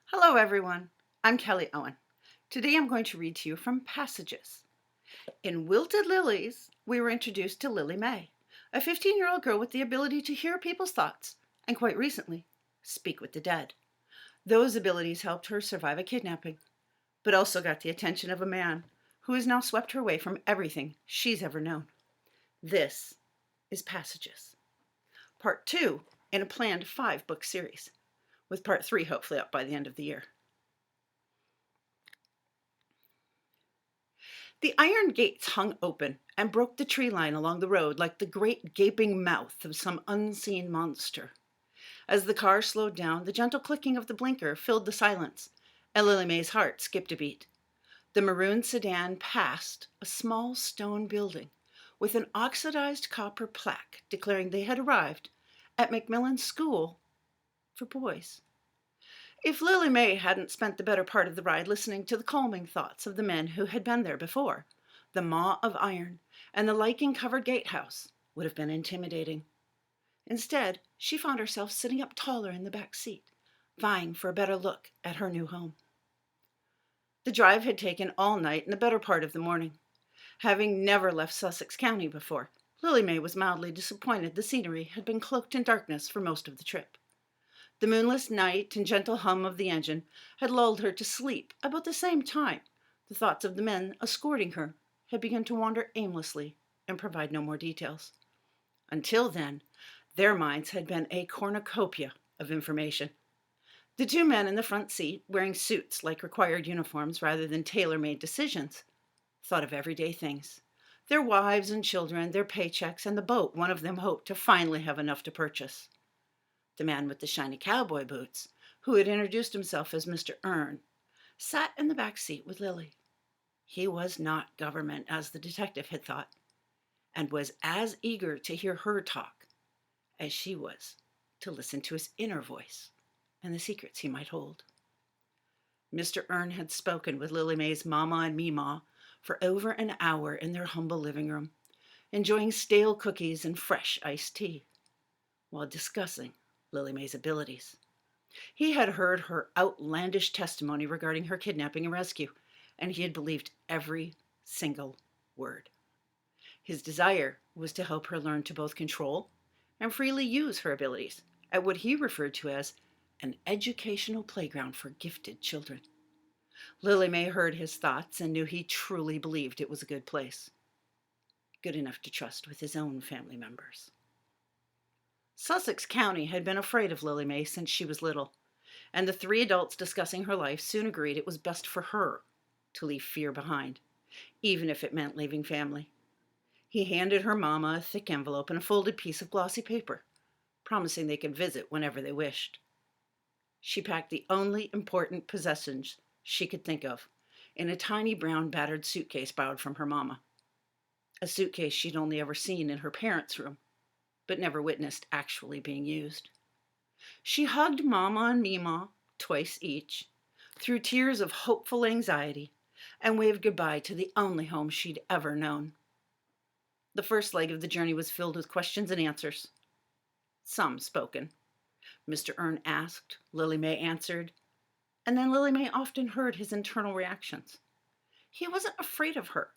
Hello everyone, I'm Kelli Owen. Today I'm going to read to you from Passages. In Wilted Lillies, we were introduced to Lily May, a 15-year-old girl with the ability to hear people's thoughts and, quite recently, speak with the dead. Those abilities helped her survive a kidnapping, but also got the attention of a man who has now swept her away from everything she's ever known. This is Passages, Part 2 in a planned 5-book series, with Part 3 hopefully up by the end of the year. The iron gates hung open and broke the tree line along the road like the great gaping mouth of some unseen monster. As the car slowed down, the gentle clicking of the blinker filled the silence, and Lily May's heart skipped a beat. The maroon sedan passed a small stone building with an oxidized copper plaque declaring they had arrived at Macmillan School for Boys. If Lily May hadn't spent the better part of the ride listening to the calming thoughts of the men who had been there before, the maw of iron and the lichen-covered gatehouse would have been intimidating. Instead, she found herself sitting up taller in the back seat, vying for a better look at her new home. The drive had taken all night and the better part of the morning. Having never left Sussex County before, Lily May was mildly disappointed the scenery had been cloaked in darkness for most of the trip. The moonless night and gentle hum of the engine had lulled her to sleep about the same time the thoughts of the men escorting her had begun to wander aimlessly and provide no more details. Until then, their minds had been a cornucopia of information. The two men in the front seat, wearing suits like required uniforms rather than tailor-made decisions, thought of everyday things. Their wives and children, their paychecks, and the boat one of them hoped to finally have enough to purchase. The man with the shiny cowboy boots, who had introduced himself as Mr. Erne, sat in the back seat with Lily. He was not government, as the detective had thought, and was as eager to hear her talk as she was to listen to his inner voice and the secrets he might hold. Mr. Erne had spoken with Lily May's Mama and Meemaw for over an hour in their humble living room, enjoying stale cookies and fresh iced tea, while discussing Lily May's abilities. He had heard her outlandish testimony regarding her kidnapping and rescue, and he had believed every single word. His desire was to help her learn to both control and freely use her abilities at what he referred to as an educational playground for gifted children. Lily May heard his thoughts and knew he truly believed it was a good place, good enough to trust with his own family members. Sussex County had been afraid of Lily May since she was little, and the three adults discussing her life soon agreed it was best for her to leave fear behind, even if it meant leaving family. He handed her Mama a thick envelope and a folded piece of glossy paper, promising they could visit whenever they wished. She packed the only important possessions she could think of in a tiny brown battered suitcase borrowed from her Mama, a suitcase she'd only ever seen in her parents' room, but never witnessed actually being used. She hugged Mama and Meemaw twice each, through tears of hopeful anxiety, and waved goodbye to the only home she'd ever known. The first leg of the journey was filled with questions and answers, some spoken. Mr. Erne asked, Lily May answered, and then Lily May often heard his internal reactions. He wasn't afraid of her,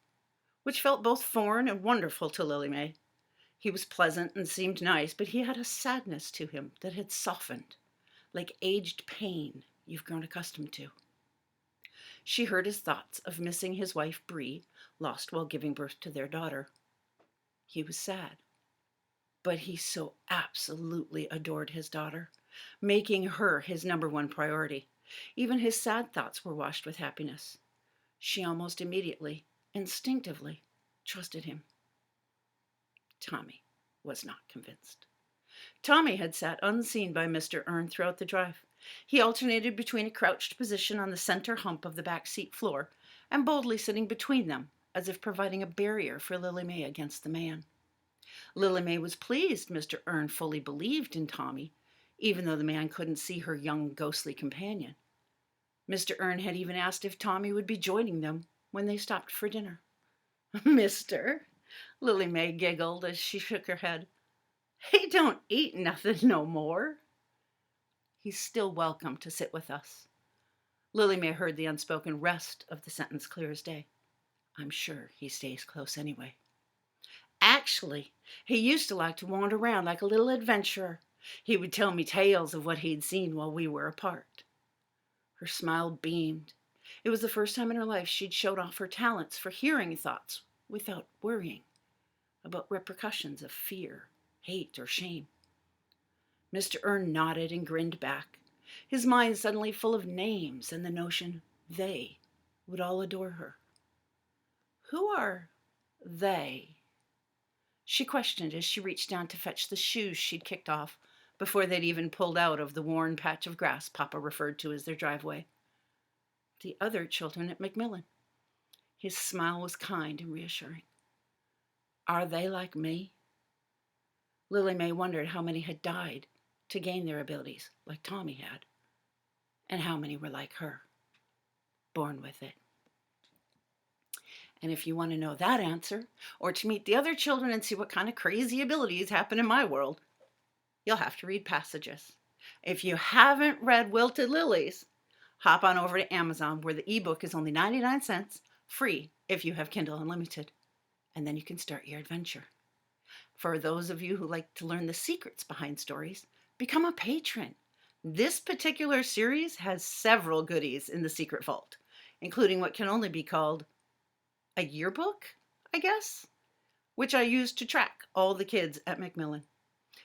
which felt both foreign and wonderful to Lily May. He was pleasant and seemed nice, but he had a sadness to him that had softened, like aged pain you've grown accustomed to. She heard his thoughts of missing his wife Bree, lost while giving birth to their daughter. He was sad, but he so absolutely adored his daughter, making her his number one priority. Even his sad thoughts were washed with happiness. She almost immediately, instinctively, trusted him. Tommy was not convinced. Tommy had sat unseen by Mr. Erne throughout the drive. He alternated between a crouched position on the center hump of the back seat floor and boldly sitting between them, as if providing a barrier for Lily May against the man. Lily May was pleased Mr. Erne fully believed in Tommy, even though the man couldn't see her young, ghostly companion. Mr. Erne had even asked if Tommy would be joining them when they stopped for dinner. Mister, Lily May giggled as she shook her head. He don't eat nothing no more. He's still welcome to sit with us. Lily May heard the unspoken rest of the sentence clear as day. I'm sure he stays close anyway. Actually, he used to like to wander around like a little adventurer. He would tell me tales of what he'd seen while we were apart. Her smile beamed. It was the first time in her life she'd showed off her talents for hearing thoughts without worrying about repercussions of fear, hate, or shame. Mr. Ern nodded and grinned back, his mind suddenly full of names and the notion they would all adore her. Who are they? She questioned as she reached down to fetch the shoes she'd kicked off before they'd even pulled out of the worn patch of grass Papa referred to as their driveway. The other children at Macmillan. His smile was kind and reassuring. Are they like me? Lily May wondered how many had died to gain their abilities, like Tommy had, and how many were like her, born with it. And if you want to know that answer, or to meet the other children and see what kind of crazy abilities happen in my world, you'll have to read passages. If you haven't read Wilted Lillies, hop on over to Amazon, where the ebook is only 99 cents, free if you have Kindle Unlimited, and then you can start your adventure. For those of you who like to learn the secrets behind stories, become a patron. This particular series has several goodies in the secret vault, including what can only be called a yearbook, I guess, which I use to track all the kids at Macmillan.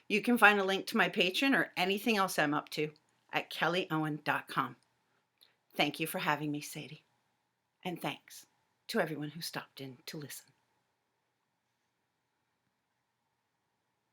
You can find a link to my Patreon or anything else I'm up to at kellyowen.com. Thank you for having me, Sadie. And thanks to everyone who stopped in to listen.